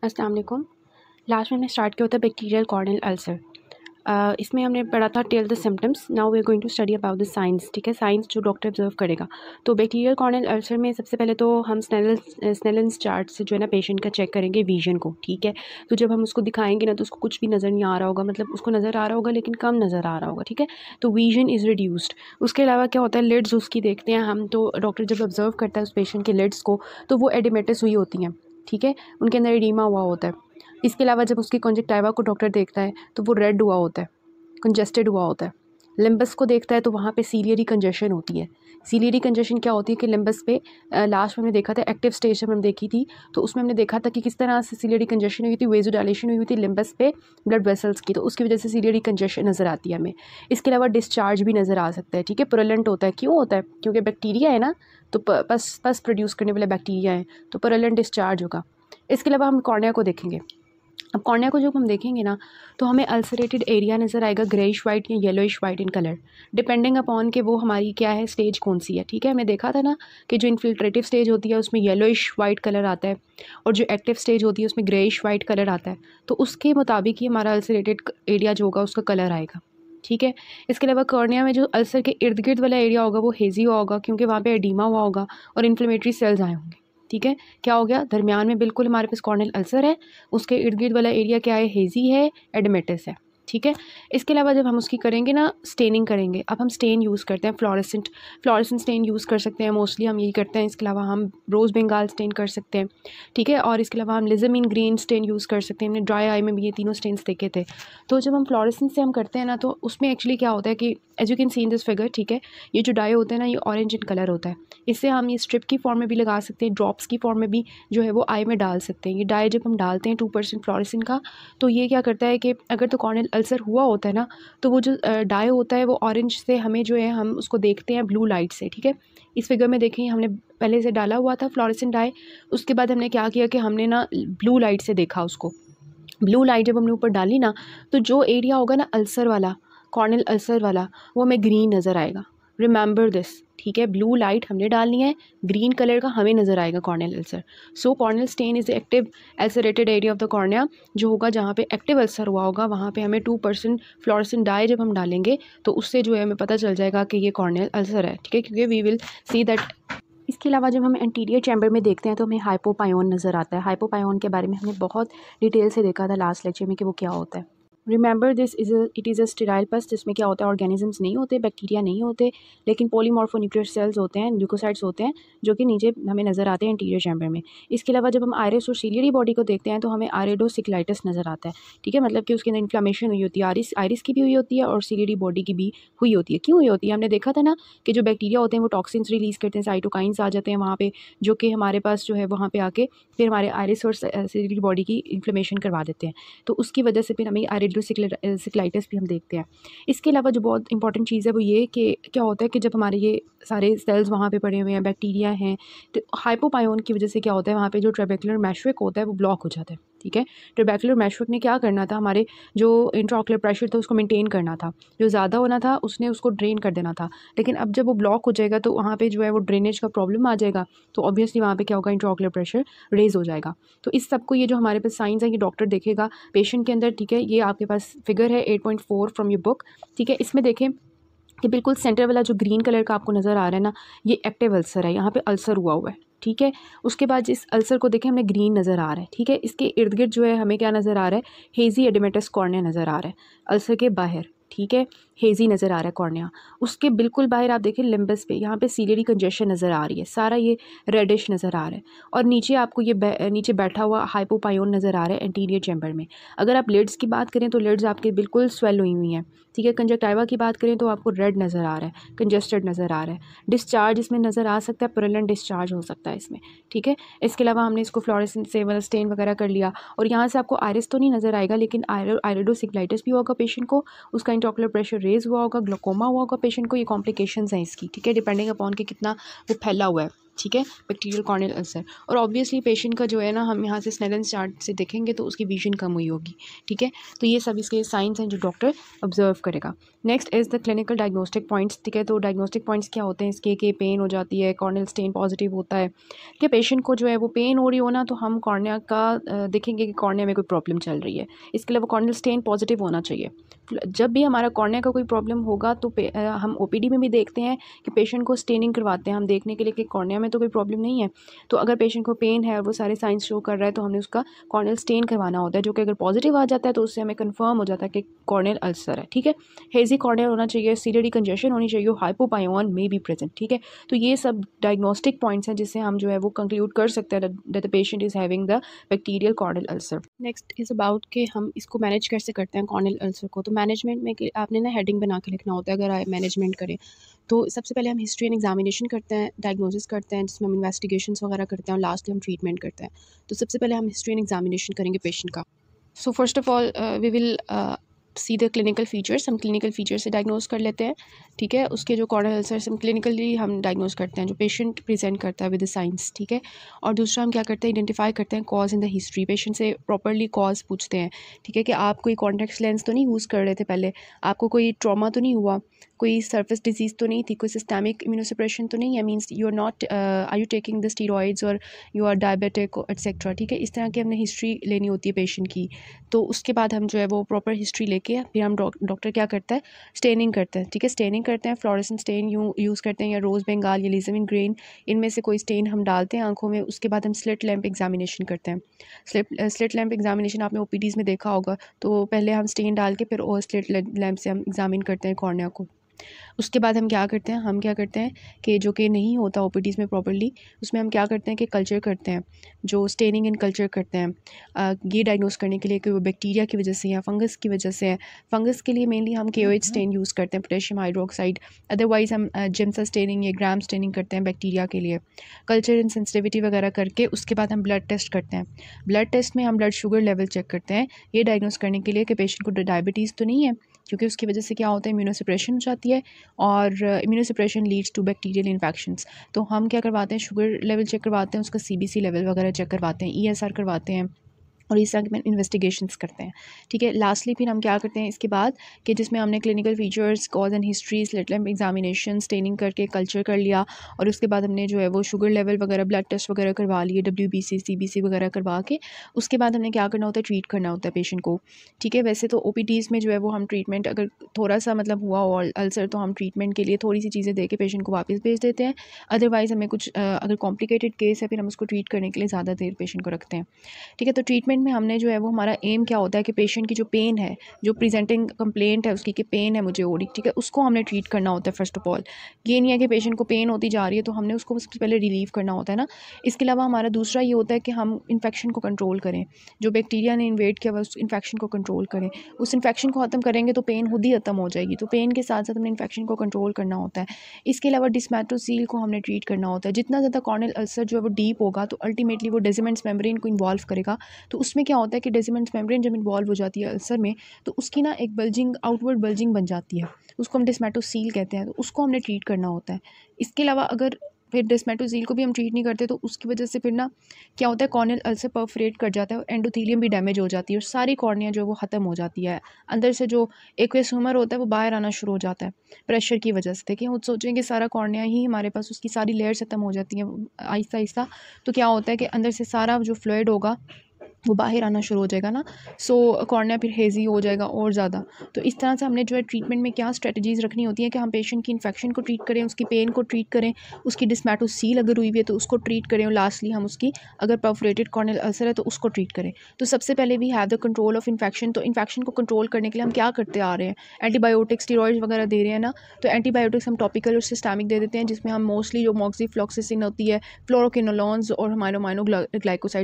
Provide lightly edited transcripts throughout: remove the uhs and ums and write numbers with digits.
अस्सलाम वालेकुम। लास्ट में हमने स्टार्ट किया होता है बैक्टीरियल कॉर्नियल अल्सर। इसमें हमने पढ़ा था tell the symptoms. Now we are going to study about the science. ठीक है, साइंस जो डॉक्टर ऑब्जर्व करेगा। तो बैक्टीरियल कॉर्नियल अल्सर में सबसे पहले तो हम स्नेलन्स चार्ट से जो है ना पेशेंट का चेक करेंगे विजन को। ठीक है, तो जब हम उसको दिखाएंगे ना तो उसको कुछ भी नज़र नहीं आ रहा होगा, मतलब उसको नज़र आ रहा होगा लेकिन कम नज़र आ रहा होगा। ठीक है, तो विजन इज़ रिड्यूस्ड। उसके अलावा क्या होता है, लिड्स उसकी देखते हैं हम, तो डॉक्टर जब ऑब्जर्व करता है उस पेशेंट के लिड्स को तो वो एडिमेटस हुई होती हैं। ठीक है, उनके अंदर एडिमा हुआ होता है। इसके अलावा जब उसकी कंजक्टिवा को डॉक्टर देखता है तो वो रेड हुआ होता है, कंजेस्टेड हुआ होता है। लिम्बस को देखता है तो वहाँ पे सीलियरी कंजेशन होती है। सीलियरी कंजेशन क्या होती है कि लिम्बस पे लास्ट में हमने देखा था एक्टिव स्टेज जब हमने देखी थी तो उसमें हमने देखा था कि किस तरह से सीलियरी कंजेशन हुई थी, वेज़ोडाइलेशन हुई थी लिम्बस पे ब्लड वेसल्स की, तो उसकी वजह से सीलियरी कंजेशन नज़र आती है हमें। इसके अलावा डिस्चार्ज भी नज़र आ सकता है। ठीक है, पुरलेंट होता है। क्यों होता है? क्योंकि बैक्टीरिया है ना, तो पस प्रोड्यूस करने वाले बैक्टीरिया हैं, तो पुरलेंट डिस्चार्ज होगा। इसके अलावा हम कॉर्निया को देखेंगे। अब कॉर्निया को जब हम देखेंगे ना तो हमें अल्सरेटेड एरिया नज़र आएगा, ग्रेइश वाइट या yellowish white in colour, depending upon कि वो हमारी क्या है, स्टेज कौन सी है। ठीक है, हमने देखा था ना कि जो इन्फिल्ट्रेटिव स्टेज होती है उसमें येलोइश वाइट कलर आता है और जो एक्टिव स्टेज होती है उसमें ग्रेइश वाइट कलर आता है। तो उसके मुताबिक ही हमारा अल्सरेटेड एरिया जो होगा उसका कलर आएगा। ठीक है, इसके अलावा कॉर्निया में जो अल्सर के इर्द गिर्द वाला एरिया होगा वो हेजी हुआ होगा क्योंकि वहाँ पे एडीमा हुआ होगा और इन्फ्लेमेटरी सेल्स आए होंगे। ठीक है, क्या हो गया, दरमियान में बिल्कुल हमारे पास कॉर्नियल अल्सर है, उसके इर्द गिर्द वाला एरिया क्या है, हेजी है, एडमेटस है। ठीक है, इसके अलावा जब हम उसकी करेंगे ना स्टेनिंग करेंगे, अब हम स्टेन यूज़ करते हैं, फ्लोरेसेंट स्टेन यूज़ कर सकते हैं, मोस्टली हम यही करते हैं। इसके अलावा हम रोज़ बंगाल स्टेन कर सकते हैं। ठीक है, और इसके अलावा हम लिज़मीन ग्रीन स्टेन यूज़ कर सकते हैं। हमने ड्राई आई में भी ये तीनों स्टेन्स देखे थे। तो जब हम फ्लोरेसेंट से हम करते हैं ना तो उसमें एक्चुअली क्या होता है कि as you can see in this figure, ठीक है, ये जो डाई होता है ना ये ऑरेंज इन कलर होता है। इससे हम ये स्ट्रिप की फॉर्म में भी लगा सकते हैं, ड्रॉप्स की फॉर्म में भी जो है वो आई में डाल सकते हैं। ये डाई जब हम डालते हैं 2% फ्लोरेसेंट का, तो ये क्या करता है कि अगर तो कॉर्नियल अल्सर हुआ होता है ना तो वो जो डाई होता है वो ऑरेंज से हमें जो है हम उसको देखते हैं ब्लू लाइट से। ठीक है, इस फिगर में देखें हमने पहले से डाला हुआ था फ्लोरेसेंट डाई, उसके बाद हमने क्या किया कि हमने ना ब्लू लाइट से देखा उसको। ब्लू लाइट जब हमने ऊपर डाली ना तो जो एरिया होगा ना अल्सर वाला, कॉर्नियल अल्सर वाला, वो हमें ग्रीन नज़र आएगा। Remember this. ठीक है, ब्लू लाइट हमने डालनी है, ग्रीन कलर का हमें नज़र आएगा corneal ulcer. So corneal stain is active ulcerated area of the cornea, जो होगा जहाँ पे एक्टिव अल्सर हुआ होगा वहाँ पे हमें 2% फ्लोरेसेंट डाई जब हम डालेंगे तो उससे जो है हमें पता चल जाएगा कि ये कॉर्नियल अल्सर है। ठीक है, क्योंकि वी विल सी दैट। इसके अलावा जब हम एंटीरियर चैम्बर में देखते हैं तो हमें हाइपोपायोन नज़र आता है। हाइपोपायोन के बारे में हमने बहुत डिटेल से देखा था लास्ट लेक्चर में कि वो क्या होता है। Remember this it is a sterile पस, जिसमें क्या होता है, ऑर्गेनिजम्स नहीं होते, बैक्टीरिया नहीं होते, लेकिन पॉलीमॉर्फोन्यूक्लियर सेल्स होते हैं, ल्यूकोसाइट्स होते हैं जो कि नीचे हमें नज़र आते हैं इंटीरियर चैम्बर में। इसके अलावा जब हम आयरिस और सीलियरी बॉडी को देखते हैं तो हमें आयरिडोसिक्लाइटिस नज़र आता है। ठीक है, मतलब कि उसके अंदर इन्फ्लामेशन हुई होती है, आयरिस की भी हुई होती है और सीलियरी बॉडी की भी हुई होती है। क्यों हुई होती है? हमने देखा था ना कि जो बैक्टीरिया होते हैं वो टॉक्सिन्स रिलीज़ करते हैं, साइटोकाइंस आ जाते हैं वहाँ पे, जो कि हमारे पास जो है वहाँ पे आके फिर हमारे आयरिस और सीलियरी बॉडी की इन्फ्लेमेशन करवा देते हैं। तो उसकी वजह से फिर हमें आयरिडोसिक्लाइटिस भी हम देखते हैं। इसके अलावा जो बहुत इंपॉर्टेंट चीज़ है वो ये कि क्या होता है कि जब हमारे ये सारे सेल्स वहाँ पे पड़े हुए हैं, बैक्टीरिया हैं, तो हाइपोपायोन की वजह से क्या होता है, वहाँ पे जो ट्रेबेकुलर मैशविक होता है वो ब्लॉक हो जाता है। ठीक है, ट्रेबेकुलर मैशविक ने क्या करना था, हमारे जो इंट्राऑक्युलर प्रेशर था उसको मेंटेन करना था, जो ज़्यादा होना था उसने उसको ड्रेन कर देना था। लेकिन अब जब वो ब्लॉक हो जाएगा तो वहाँ पे जो है वो ड्रेनेज का प्रॉब्लम आ जाएगा, तो ऑब्वियसली वहाँ पे क्या होगा, इंट्राऑक्युलर प्रेशर रेज हो जाएगा। तो इस सब को ये जो हमारे पास साइंस है ये डॉक्टर देखेगा पेशेंट के अंदर। ठीक है, ये आपके पास फिगर है 8.4 फ्रॉम योर बुक। ठीक है, इसमें देखें कि बिल्कुल सेंटर वाला जो ग्रीन कलर का आपको नज़र आ रहा है ना, ये एक्टिव अल्सर है, यहाँ पे अल्सर हुआ है। ठीक है, उसके बाद जिस अल्सर को देखें हमें ग्रीन नज़र आ रहा है। ठीक है, इसके इर्द गिर्द जो है हमें क्या नज़र आ रहा है, हेजी एडिमेटस कॉर्निया नज़र आ रहा है अल्सर के बाहर। ठीक है, हेजी नज़र आ रहा है कॉर्निया। उसके बिल्कुल बाहर आप देखें लिम्बस पे, यहाँ पे सीलियरी कंजेशन नज़र आ रही है, सारा ये रेडिश नज़र आ रहा है। और नीचे आपको ये नीचे बैठा हुआ हाइपोपायोन नज़र आ रहा है एंटीरियर चैम्बर में। अगर आप लिड्स की बात करें तो लिड्स आपके बिल्कुल स्वेल हुई हुई हैं। ठीक है, कंजक्टिवा की बात करें तो आपको रेड नज़र आ रहा है, कंजेस्टेड नज़र आ रहा है, डिस्चार्ज इसमें नज़र आ सकता है, पुरलेंट डिस्चार्ज हो सकता है इसमें। ठीक है, इसके अलावा हमने इसको फ्लोरेसेंट से मतलब स्टेन वगैरह कर लिया और यहाँ से आपको आयरिस तो नहीं नज़र आएगा, लेकिन आयरिडोसिक्लाइटिस भी होगा पेशेंट को, उसका इंट्राऑक्युलर प्रेशर रेज हुआ होगा, ग्लूकोमा हुआ होगा पेशेंट को, ये कॉम्प्लिकेशंस हैं इसकी। ठीक है, डिपेंडिंग अपॉन कि कितना वो फैला हुआ है। ठीक है, बैक्टीरियल कॉर्नियल अल्सर। और ऑब्वियसली पेशेंट का जो है ना, हम यहाँ से स्नेडन्स चार्ट से देखेंगे तो उसकी विजन कम हुई होगी। ठीक है, तो ये सब इसके साइंस हैं जो डॉक्टर ऑब्जर्व करेगा। Next is the clinical diagnostic points. ठीक है, तो डायग्नोस्टिक पॉइंट्स क्या होते हैं इसके, कि पेन हो जाती है, कॉर्नियल स्टेन पॉजिटिव होता है। कि पेशेंट को जो है वो पेन हो रही हो ना, तो हम कॉर्निया का देखेंगे कि कॉर्निया में कोई प्रॉब्लम चल रही है। इसके अलावा कॉर्नियल स्टेन पॉजिटिव होना चाहिए। जब भी हमारा कॉर्निया का कोई प्रॉब्लम होगा तो हम ओपीडी में भी देखते हैं कि पेशेंट को स्टेनिंग करवाते हैं हम देखने के लिए कि कॉर्निया में तो कोई प्रॉब्लम नहीं है। तो अगर पेशेंट को पेन है और वो सारे साइंस शो कर रहा है तो हमने उसका कॉर्नियल स्टेन करवाना होता है, जो कि अगर पॉजिटिव आ जाता है तो उससे हमें कंफर्म हो जाता है कि कॉर्नियल अल्सर है। ठीक है, हेजी कॉर्निया होना चाहिए, सीरियडी कंजेशन होनी चाहिए, हाइपोपायोन मे बी प्रेजेंट। ठीक है, तो ये सब डायग्नोस्टिक पॉइंट्स हैं जिससे हम जो है वो कंक्लूड कर सकते हैं that the patient is having the bacterial corneal ulcer. Next is about कि हम इसको मैनेज कैसे करते हैं कॉर्नियल अल्सर को। तो मैनेजमेंट में कि आपने ना हेडिंग बना के लिखना होता है अगर आप मैनेजमेंट करें। तो सबसे पहले हम हिस्ट्री एंड एग्जामिनेशन करते हैं, डायग्नोसिस करते हैं जिसमें हम इन्वेस्टिगेशंस वगैरह करते हैं और लास्ट में हम ट्रीटमेंट करते हैं। तो सबसे पहले हम हिस्ट्री एंड एग्जामिनेशन करेंगे पेशेंट का। So first of all we will see the clinical features. हम क्लिनिकल फीचर से डायग्नोज कर लेते हैं। ठीक है, उसके जो कॉर्नियल अल्सर्स हम क्लिनिकली हम डायग्नोज करते हैं जो पेशेंट प्रेजेंट करता है विद द साइंस। ठीक है, और दूसरा हम क्या करते हैं, आइडेंटिफाई करते हैं cause in the history. Patient से प्रॉपरली कॉज पूछते हैं। ठीक है, कि आप कोई कॉन्टैक्ट लेंस तो नहीं यूज़ कर रहे थे पहले, आपको कोई ट्रॉमा तो नहीं हुआ, कोई सरफेस डिजीज़ तो नहीं थी, कोई सिस्टमिक इम्यूनोसप्रेशन तो नहीं है, means you are not are you taking the steroids और यू आर डायबिटिक एटसेट्रा। ठीक है, इस तरह की हमने हिस्ट्री लेनी होती है पेशेंट की। तो उसके बाद हम जो है वो प्रॉपर हिस्ट्री लेके फिर हम डॉक्टर क्या करता है, स्टेनिंग करता है। ठीक है, स्टेनिंग करते हैं, फ्लोरेसेंट स्टेन यूज़ करते हैं या रोज़ बंगाल या लिज़ामिन ग्रेन, इनमें से कोई स्टेन हम डालते हैं आंखों में। उसके बाद हम स्लिट लैंप एग्जामिनेशन करते हैं। स्लिट लैंप एग्जामिनेशन आपने ओपीडीज़ में देखा होगा। तो पहले हम स्टेन डाल के फिर और स्लिट लैंप से हम एग्जामिन करते हैं कॉर्निया को। उसके बाद हम क्या करते हैं कि जो कि नहीं होता ओपीडीज़ में प्रॉपर्ली, उसमें हम क्या करते हैं कि कल्चर करते हैं, जो स्टेनिंग एंड कल्चर करते हैं ये डायग्नोस करने के लिए कि वो बैक्टीरिया की वजह से या फंगस की वजह से है। फंगस के लिए मेनली हम KOH स्टेन यूज़ करते हैं, पोटेशियम हाइड्रोक्साइड। अदरवाइज़ हम जिम्सा स्टेनिंग या ग्राम स्टेनिंग करते हैं बैक्टीरिया के लिए। कल्चर एंड सेंसिटिविटी वगैरह करके उसके बाद हम ब्लड टेस्ट करते हैं। ब्लड टेस्ट में हम ब्लड शुगर लेवल चेक करते हैं, ये डायग्नोस करने के लिए कि पेशेंट को डायबिटीज़ तो नहीं है, क्योंकि उसकी वजह से क्या होता है, इम्यूनोसप्रेशन हो जाती है और immunosuppression leads to bacterial infections. तो हम क्या करवाते हैं, शुगर लेवल चेक करवाते हैं, उसका CBC लेवल वगैरह चेक करवाते हैं, ESR करवाते हैं और इस तरह के इन्वेस्टिगेशंस करते हैं। ठीक है, लास्टली फिर हम क्या करते हैं इसके बाद कि जिसमें हमने clinical features, cause and history, slit lamp examination, staining करके कल्चर कर लिया और उसके बाद हमने जो है वो शुगर लेवल वगैरह ब्लड टेस्ट वगैरह करवा लिए, WBC CBC वगैरह करवा के उसके बाद हमने क्या करना होता है, ट्रीट करना होता है पेशेंट को। ठीक है, वैसे तो OPDs में जो है वो हम ट्रीटमेंट अगर थोड़ा सा मतलब हुआ हो अल्सर तो हम ट्रीटमेंट के लिए थोड़ी सी चीज़ें दे के पेशेंट को वापस भेज देते हैं। अदरवाइज़ हमें कुछ अगर कॉम्प्लिकेटेड केस है फिर हम उसको ट्रीट करने के लिए ज़्यादा देर पेशेंट को रखते हैं। ठीक है, तो ट्रीटमेंट में हमने जो है वो हमारा एम क्या होता है कि पेशेंट की जो पेन है, जो प्रेजेंटिंग कंप्लेंट है उसकी कि पेन है मुझे हो रही, ठीक है, उसको हमने ट्रीट करना होता है फर्स्ट ऑफ ऑल। ये नहीं है कि पेशेंट को पेन होती जा रही है तो हमने उसको सबसे पहले रिलीव करना होता है ना। इसके अलावा हमारा दूसरा ये होता है कि हम इन्फेक्शन को कंट्रोल करें, जो बैक्टीरिया ने इन्वेड किया हुआ उस इन्फेक्शन को कंट्रोल करें। उस इन्फेक्शन को ख़त्म करेंगे तो पेन खुद ही ख़त्म हो जाएगी, तो पेन के साथ साथ हमने इन्फेक्शन को कंट्रोल करना होता है। इसके अलावा डिस्मेटोसील को हमने ट्रीट करना होता है। जितना ज़्यादा कॉर्नियल अल्सर जो है वो डीप होगा तो अल्टीमेटली वो डेसिमेंट्स मेम्ब्रेन को इन्वॉल्व करेगा। तो उसमें क्या होता है कि डेसिमेंट्स मेम्ब्रेन जब इन्वॉल्व हो जाती है अल्सर में तो उसकी ना एक बल्जिंग, आउटवर्ड बल्जिंग बन जाती है, उसको हम डिस्मेटोसील कहते हैं, तो उसको हमने ट्रीट करना होता है। इसके अलावा अगर फिर डिस्मेटोसील को भी हम ट्रीट नहीं करते तो उसकी वजह से फिर ना क्या होता है, कॉर्नियल अल्सर परफोरेट कर जाता है और एंडोथेलियम भी डैमेज हो जाती है और सारी कॉर्निया जो है वो ख़त्म हो जाती है। अंदर से जो एक्वेस ह्यूमर होता है वो बाहर आना शुरू हो जाता है प्रेशर की वजह से। देखिए, वो सोचेंगे सारा कॉर्निया ही हमारे पास, उसकी सारी लेयर्स ख़त्म हो जाती हैं आहिस्ता आहिस्ता। तो क्या होता है कि अंदर से सारा जो फ्लूइड होगा वो बाहर आना शुरू हो जाएगा ना, सो कॉर्निया फिर हेजी हो जाएगा और ज़्यादा। तो इस तरह से हमने जो है ट्रीटमेंट में क्या स्ट्रेटजीज़ रखनी होती है कि हम पेशेंट की इन्फेक्शन को ट्रीट करें, उसकी पेन को ट्रीट करें, उसकी डिस्मेटोसील अगर हुई हुई है तो उसको ट्रीट करें और लास्टली हम उसकी अगर परफोरेटेड कॉर्नियल अल्सर है तो उसको ट्रीट करें। तो सबसे पहले we have the control of infection. तो इन्फेक्शन को कंट्रोल करने के लिए हम क्या करते आ रहे हैं, एंटीबायोटिक्स, स्टीरॉइड्स वगैरह दे रहे हैं ना। तो एंटीबायोटिक्स हम टॉपिकल और सिस्टमिक दे देते हैं, जिसमें हम मोस्टली जो मोक्सीफ्लॉक्सासिन होती है, फ्लोरोकिनोलॉन्स और अमाइनो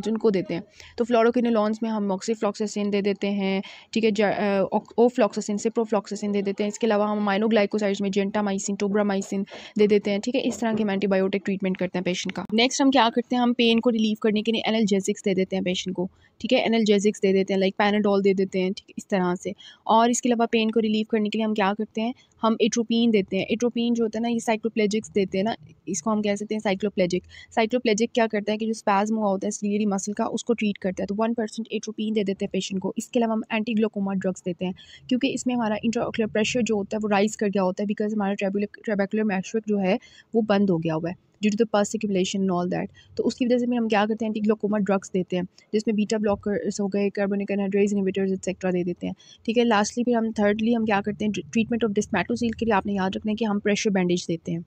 उनको देते हैं। तो फ्लोरोकिनोलॉन्स में हम मोक्सीफ्लॉक्सासिन दे देते हैं, ठीक है, ओफ्लॉक्सासिन, सिप्रोफ्लॉक्सासिन दे देते हैं। इसके अलावा हम अमाइनोग्लाइकोसाइड्स में जेंटामाइसिन, टोब्रामाइसिन दे देते हैं। ठीक है, इस तरह के हम एंटीबायोटिक ट्रीटमेंट करते हैं पेशेंट का। नेक्स्ट हम क्या करते हैं, हम पेन को रिलीव करने के लिए एनाल्जेसिक्स दे देते हैं पेशेंट को। ठीक है, एनाल्जेसिक्स दे देते हैं, लाइक पैनाडोल दे देते हैं, ठीक है, इस तरह से। और इसके अलावा पेन को रिलीव करने के लिए हम क्या करते हैं, हम एट्रोपिन देते हैं। एट्रोपिन जो होता है ना, ये साइक्लोप्लेजिक्स देते हैं ना, इसको हम कह सकते हैं साइक्लोप्लेजिक। साइक्लोप्लेजिक क्या करता है कि जो स्पैज़्म हुआ होता है सिलियरी मसल का, उसको ट्रीट करता है। तो 1% एट्रोपिन दे देते हैं पेशेंट को। इसके अलावा हम एंटी ग्लूकोमा ड्रग्स देते हैं, क्योंकि इसमें हमारा इंट्राऑक्यूलर प्रेशर जो होता है वो राइज़ कर गया होता है, बिकॉज़ हमारा ट्रेबेकुलर मैशविक जो है वो बंद हो गया हुआ है due to the pus circulation and all that. तो उसकी वजह से फिर हम क्या करते हैं, एंटी ग्लूकोमा ड्रग्स देते हैं, जिसमें बीटा ब्लॉकर्स हो गए, कार्बोनिक एनहाइड्रेज इनहिबिटर्स एक्सेट्रा दे देते हैं। ठीक है, लास्टली फिर हम थर्डली हम क्या करते हैं, ट्रीटमेंट ऑफ डिस्मेटोसील के लिए आपने याद रखना है कि हम प्रेशर बैंडेज देते हैं।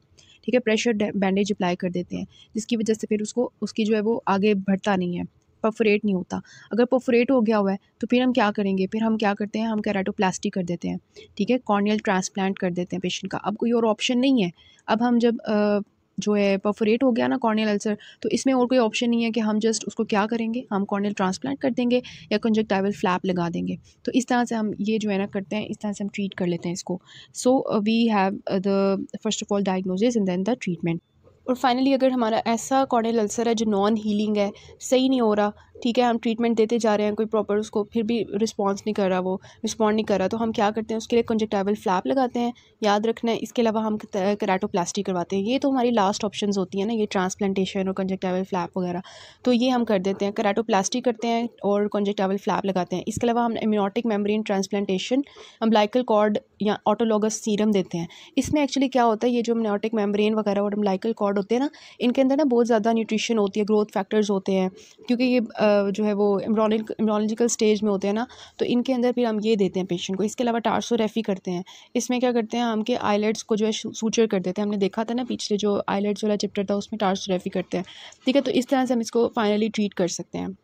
ठीक है, प्रेशर बैंडेज अप्लाई कर देते हैं, जिसकी वजह से फिर उसकी जो है वो आगे बढ़ता नहीं है, परफोरेट नहीं होता। अगर परफोरेट हो गया हुआ है तो फिर हम क्या करेंगे, फिर हम क्या करते हैं, हम केराटोप्लास्टी कर देते हैं। ठीक है, कॉर्नियल ट्रांसप्लांट कर देते हैं पेशेंट का। अब कोई और ऑप्शन नहीं है। अब हम जब जो है परफोरेट हो गया ना कॉर्नियल अल्सर, तो इसमें और कोई ऑप्शन नहीं है कि हम जस्ट उसको क्या करेंगे, हम कॉर्नियल ट्रांसप्लांट कर देंगे या कंजक्टिवल फ्लैप लगा देंगे। तो इस तरह से हम ये जो है ना करते हैं, इस तरह से हम ट्रीट कर लेते हैं इसको। So we have the first of all diagnosis and then the treatment. और फाइनली अगर हमारा ऐसा कॉर्नियल अल्सर है जो नॉन हीलिंग है, सही नहीं हो रहा, ठीक है, हम ट्रीटमेंट देते जा रहे हैं कोई प्रॉपर, उसको फिर भी रिस्पॉन्स नहीं कर रहा, वो रिस्पॉन्ड नहीं कर रहा, तो हम क्या करते हैं, उसके लिए कंजक्टिवल फ्लैप लगाते हैं, याद रखना है। इसके अलावा हम केराटोप्लास्टी करवाते हैं। ये तो हमारी लास्ट ऑप्शंस होती है ना, ये ट्रांसप्लांटेशन और कंजक्टिवल फ्लैप वगैरह, तो ये हम कर देते हैं। केराटोप्लास्टी करते हैं और कंजक्टिवल फ्लैप लगाते हैं। इसके अलावा हम amniotic membrane transplantation, umbilical cord या ऑटोलॉगस सीरम देते हैं। इसमें एक्चुअली क्या होता है, ये जो एम्नियोटिक मेम्ब्रेन वगैरह और अम्बिलिकल कॉर्ड होते हैं ना, इनके अंदर ना बहुत ज़्यादा न्यूट्रिशन होती है, ग्रोथ फैक्टर्स होते हैं, क्योंकि ये जो है वो एम्ब्रियोलॉजिकल स्टेज में होते हैं ना, तो इनके अंदर फिर हम ये देते हैं पेशेंट को। इसके अलावा टार्सोरेफी करते हैं। इसमें क्या करते हैं, हम के आईलेट्स को जो है सूचर कर देते हैं। हमने देखा था ना पिछले जो आईलेट्स वाला चैप्टर था, उसमें टार्सोरेफी करते हैं। ठीक है, तो इस तरह से हम इसको फाइनली ट्रीट कर सकते हैं।